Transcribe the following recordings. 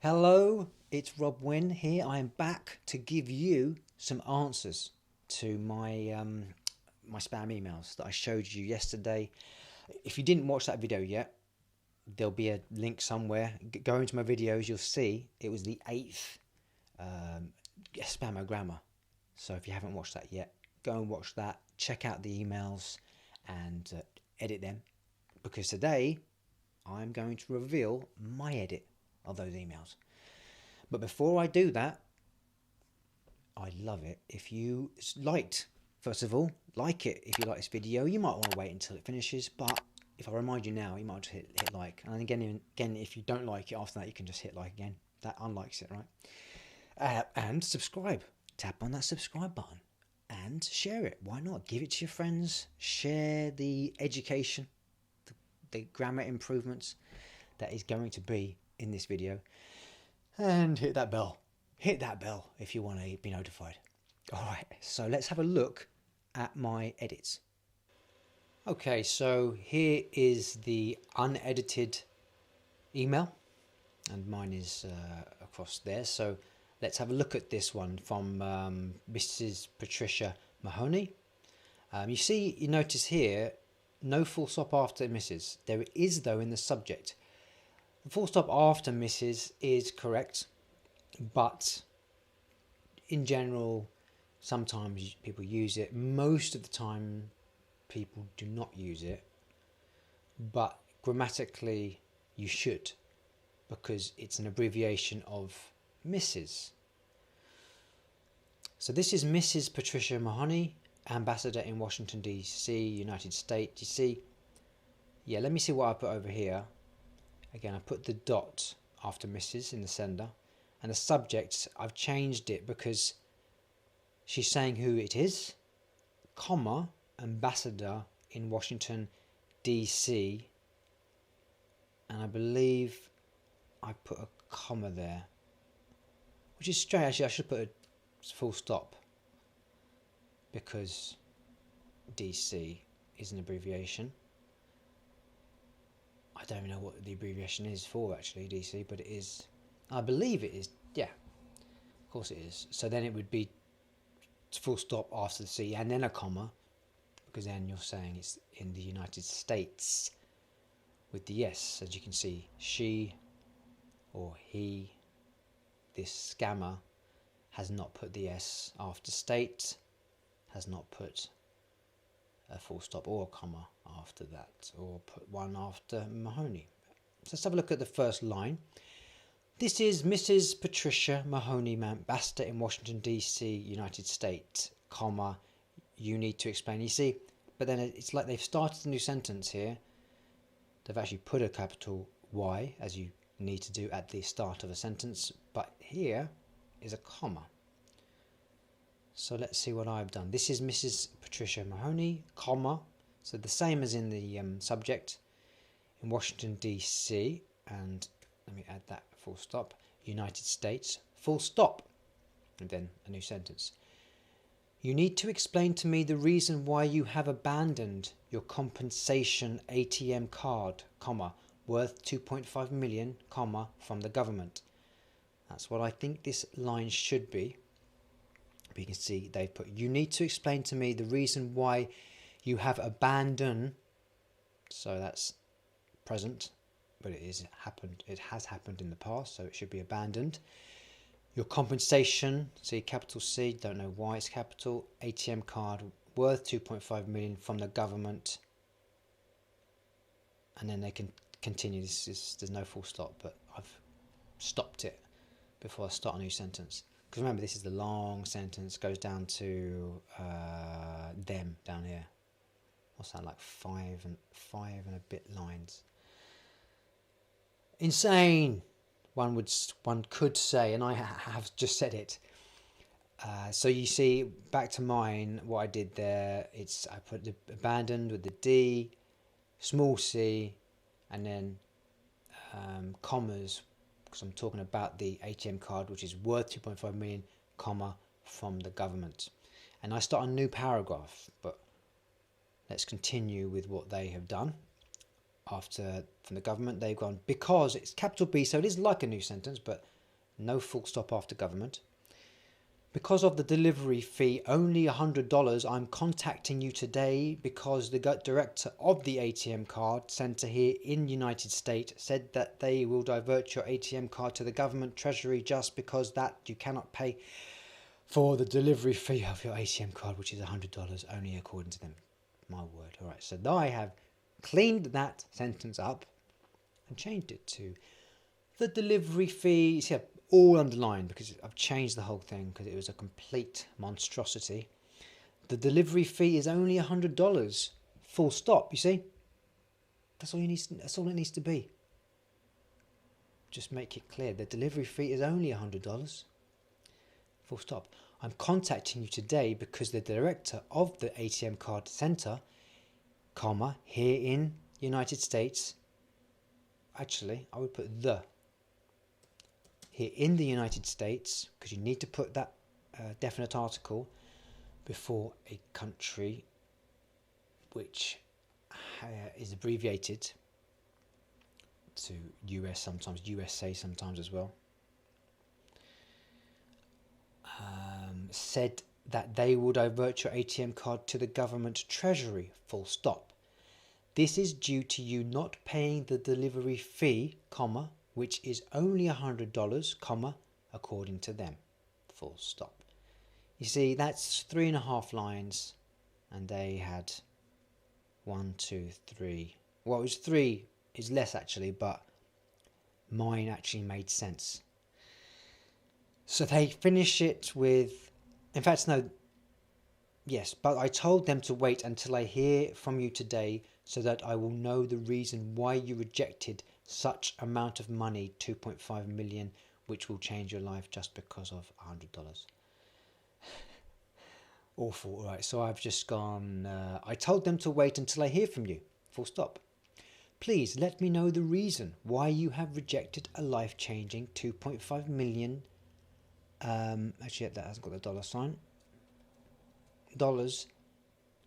Hello, it's Rob Wynn here. I am back to give you some answers to my spam emails that I showed you yesterday. If you didn't watch that video yet, there'll be a link somewhere. Go into my videos, you'll see it was the eighth um, spamogrammer. So if you haven't watched that yet, go and watch that. Check out the emails and edit them, because today I'm going to reveal my edit of those emails. But before I do that, I'd love it if you liked. First of all, like it if you like this video. You might want to wait until it finishes, but if I remind you now, you might just hit like. And again, if you don't like it after that, you can just hit like again. That unlikes it, right? And subscribe. Tap on that subscribe button and share it. Why not? Give it to your friends. Share the education, the grammar improvements that is going to be in this video. And hit that bell. Hit that bell if you want to be notified. Alright, so let's have a look at my edits. Okay, so here is the unedited email, and mine is across there. So let's have a look at this one from Mrs. Patricia Mahoney. You notice here, no full stop after Mrs. There is, though, in the subject. The full stop after Mrs. is correct, but in general, sometimes people use it. Most of the time, people do not use it, but grammatically, you should, because it's an abbreviation of Mrs. So this is Mrs. Patricia Mahoney, Ambassador in Washington D.C, United States. You see, yeah, let me see what I put over here. Again, I put the dot after Mrs. in the sender, and the subject, I've changed it because she's saying who it is, comma, Ambassador in Washington D.C, and I believe I put a comma there, which is strange. Actually, I should put a full stop, because D.C. is an abbreviation. I don't even know what the abbreviation is for, actually, DC, but it is. I believe it is. Yeah, of course it is. So then it would be full stop after the C and then a comma, because then you're saying it's in the United States with the S. As you can see, she or he, this scammer, has not put the S after state, has not put a full stop or a comma after that, or put one after Mahoney. So let's have a look at the first line. This is Mrs. Patricia Mahoney, Ambassador in Washington D.C, United States, comma, you need to explain. You see, but then it's like they've started a new sentence here. They've actually put a capital Y, as you need to do at the start of a sentence, but here is a comma. So let's see what I've done. This is Mrs. Patricia Mahoney, comma, so the same as in the subject, in Washington D.C, and let me add that full stop, United States, full stop, and then a new sentence. You need to explain to me the reason why you have abandoned your compensation ATM card, comma, worth 2.5 million, comma, from the government. That's what I think this line should be. But you can see they've put, you need to explain to me the reason why you have abandoned, so that's present, but it has happened in the past, so it should be abandoned. Your compensation, see capital C, don't know why it's capital, ATM card worth 2.5 million from the government, and then they can continue. There's no full stop, but I've stopped it before I start a new sentence. Because remember, this is the long sentence, goes down to them down here. What's that, like five and a bit lines? Insane, one could say, and I have just said it. So you see, back to mine, what I did there, I put the abandoned with the D, small c, and then commas, because I'm talking about the ATM card, which is worth 2.5 million, comma, from the government. And I start a new paragraph, but let's continue with what they have done. after from the government. They've gone, because it's capital B, so it is like a new sentence, but no full stop after government. Because of the delivery fee, only $100, I'm contacting you today because the director of the ATM card centre here in the United States said that they will divert your ATM card to the Government Treasury just because that you cannot pay for the delivery fee of your ATM card, which is $100 only according to them. My word. All right, so now I have cleaned that sentence up and changed it to the delivery fee. See, all underlined because I've changed the whole thing because it was a complete monstrosity. The delivery fee is only $100. Full stop. You see, that's all you need. That's all it needs to be. Just make it clear. The delivery fee is only $100. Full stop. I'm contacting you today because the director of the ATM card centre, comma, here in the United States. Actually, I would put the. Here in the United States, because you need to put that definite article before a country which is abbreviated to US sometimes, USA sometimes as well, said that they will divert your ATM card to the Government Treasury, full stop. This is due to you not paying the delivery fee, comma, which is only $100, comma, according to them, full stop. You see, that's 3.5 lines, and they had 1, 2, 3. Well, it was 3. It's less actually, but mine actually made sense. So they finish it with, in fact, no, yes, but I told them to wait until I hear from you today so that I will know the reason why you rejected such amount of money, 2.5 million, which will change your life just because of $100. Awful. All right, so I've just gone, I told them to wait until I hear from you, full stop. Please let me know the reason why you have rejected a life-changing 2.5 million, actually that hasn't got the dollar sign, dollars,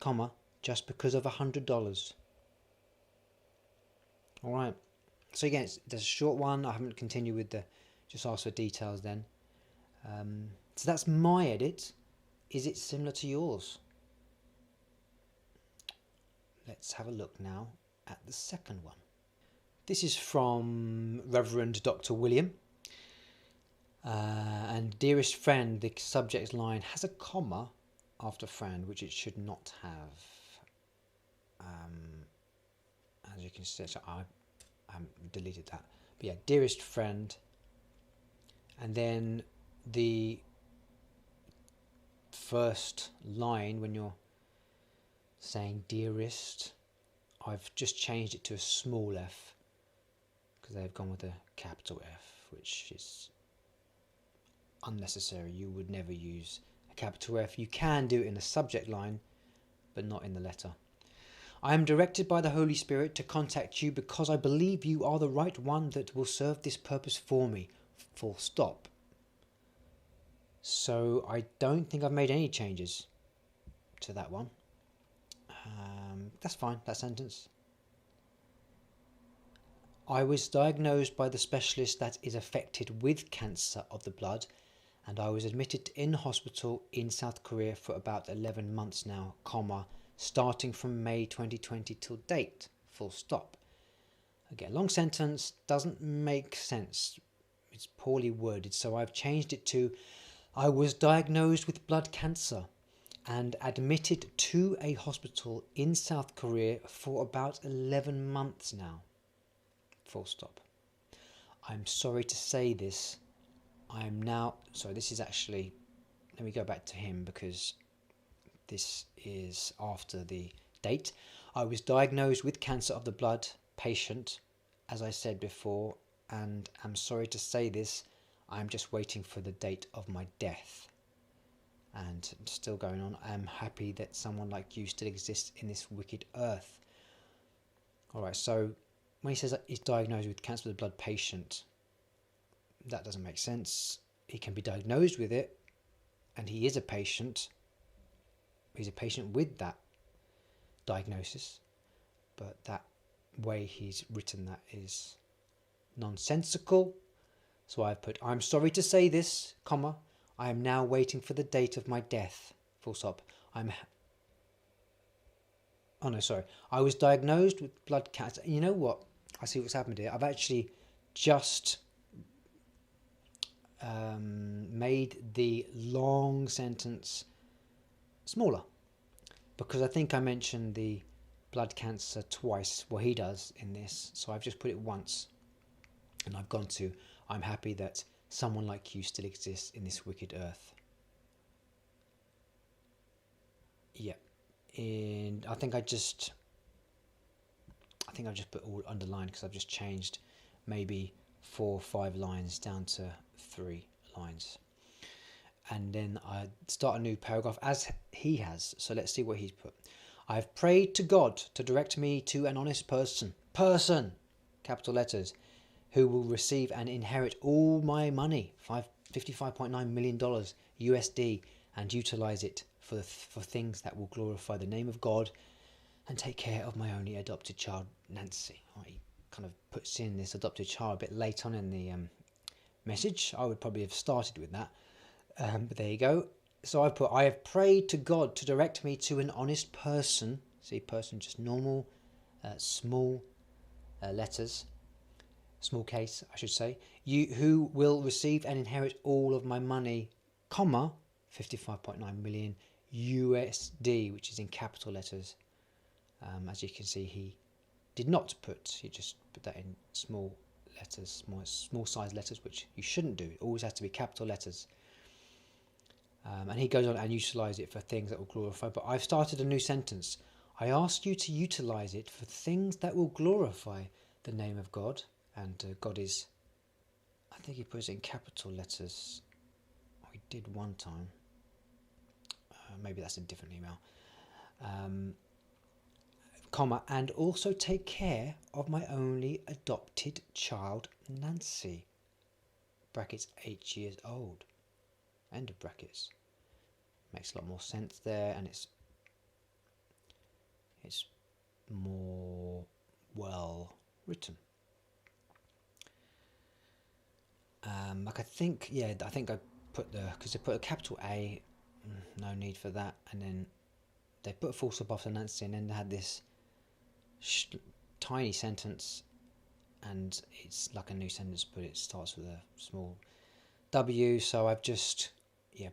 comma, just because of $100. All right. So again, there's a short one. I haven't continued with the, just ask for details then. So that's my edit. Is it similar to yours? Let's have a look now at the second one. This is from Reverend Dr. William. And dearest friend, the subject line has a comma after friend, which it should not have. As you can see, so I deleted that. But yeah, dearest friend. And then the first line, when you're saying dearest, I've just changed it to a small f because they've gone with a capital F, which is unnecessary. You would never use a capital F. You can do it in the subject line, but not in the letter. I am directed by the Holy Spirit to contact you because I believe you are the right one that will serve this purpose for me. Full stop. So I don't think I've made any changes to that one. That's fine, that sentence. I was diagnosed by the specialist that is affected with cancer of the blood, and I was admitted in hospital in South Korea for about 11 months now, comma, starting from May 2020 till date, full stop. Again, long sentence, doesn't make sense. It's poorly worded, so I've changed it to I was diagnosed with blood cancer and admitted to a hospital in South Korea for about 11 months now, full stop. I'm sorry to say this. This is actually, let me go back to him because this is after the date. I was diagnosed with cancer of the blood, patient, as I said before, and I'm sorry to say this, I'm just waiting for the date of my death. And still going on, I am happy that someone like you still exists in this wicked earth. Alright, so when he says that he's diagnosed with cancer of the blood, patient, that doesn't make sense. He can be diagnosed with it, and he is a patient. He's a patient with that diagnosis, but that way he's written that is nonsensical. So I've put, I'm sorry to say this, comma, I am now waiting for the date of my death, full stop. I was diagnosed with blood cancer. You know what? I see what's happened here. I've actually just made the long sentence smaller, because I think I mentioned the blood cancer twice. Well, he does in this, so I've just put it once, and I've gone to, I'm happy that someone like you still exists in this wicked earth. Yeah, and I think I've just put all underlined, because I've just changed maybe 4 or 5 lines down to 3 lines. And then I start a new paragraph as he has. So let's see what he's put. I've prayed to God to direct me to an honest person, capital letters, who will receive and inherit all my money, $55.9 million USD, and utilize it for things that will glorify the name of God and take care of my only adopted child, Nancy. He kind of puts in this adopted child a bit late on in the message. I would probably have started with that. But there you go. So I've put, I have prayed to God to direct me to an honest person. See, person, just normal, small letters. Small case, I should say. You who will receive and inherit all of my money, comma, 55.9 million USD, which is in capital letters. As you can see, he did not put, he just put that in small letters, small size letters, which you shouldn't do. It always has to be capital letters. And he goes on and utilize it for things that will glorify. But I've started a new sentence. I ask you to utilize it for things that will glorify the name of God. And God is, I think he puts it in capital letters. We did one time. Maybe that's a different email. Comma, and also take care of my only adopted child, Nancy. Brackets, 8 years old. End of brackets. Makes a lot more sense there, and it's more well written. Like I think I put because they put a capital A, no need for that, and then they put a full stop after Nancy, and then they had this tiny sentence, and it's like a new sentence, but it starts with a small W. So I've just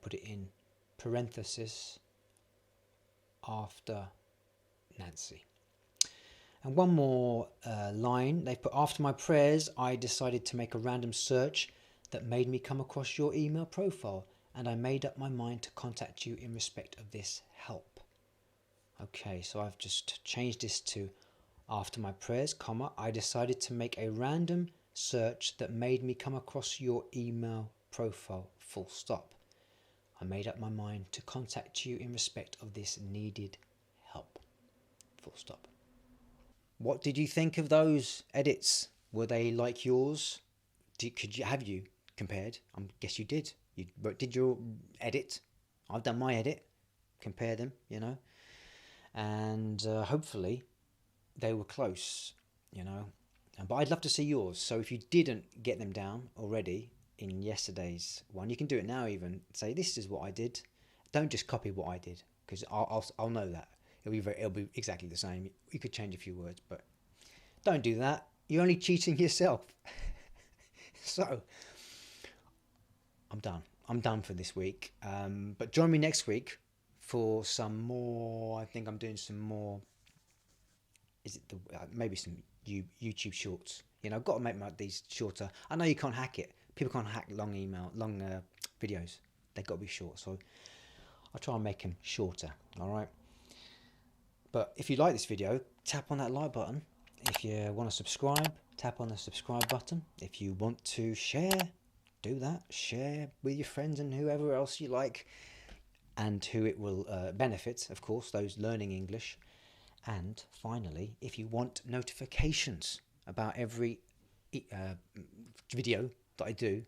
put it in parenthesis after Nancy. And one more line, they put, after my prayers, I decided to make a random search that made me come across your email profile, and I made up my mind to contact you in respect of this help. Okay, so I've just changed this to, after my prayers, comma, I decided to make a random search that made me come across your email profile, full stop. I made up my mind to contact you in respect of this needed help, full stop. What did you think of those edits? Were they like yours? Have you compared? I guess you did. You did your edit. I've done my edit. Compare them, and hopefully they were close, But I'd love to see yours. So if you didn't get them down already in yesterday's one, you can do it now. Even say this is what I did. Don't just copy what I did, because I'll know that. It'll be exactly the same. You could change a few words, but don't do that. You're only cheating yourself. So, I'm done. I'm done for this week. But join me next week for some more. I think I'm doing some more. Is it maybe some YouTube shorts? I've got to make these shorter. I know you can't hack it. People can't hack long videos. They've got to be short. So I'll try and make them shorter. All right. But if you like this video, tap on that like button. If you want to subscribe, tap on the subscribe button. If you want to share, do that. Share with your friends and whoever else you like, and who it will benefit, of course, those learning English. And finally, if you want notifications about every video that I do,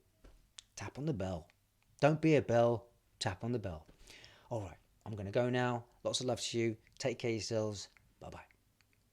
tap on the bell. Don't be a bell, tap on the bell. All right, I'm going to go now. Lots of love to you. Take care of yourselves. Bye-bye.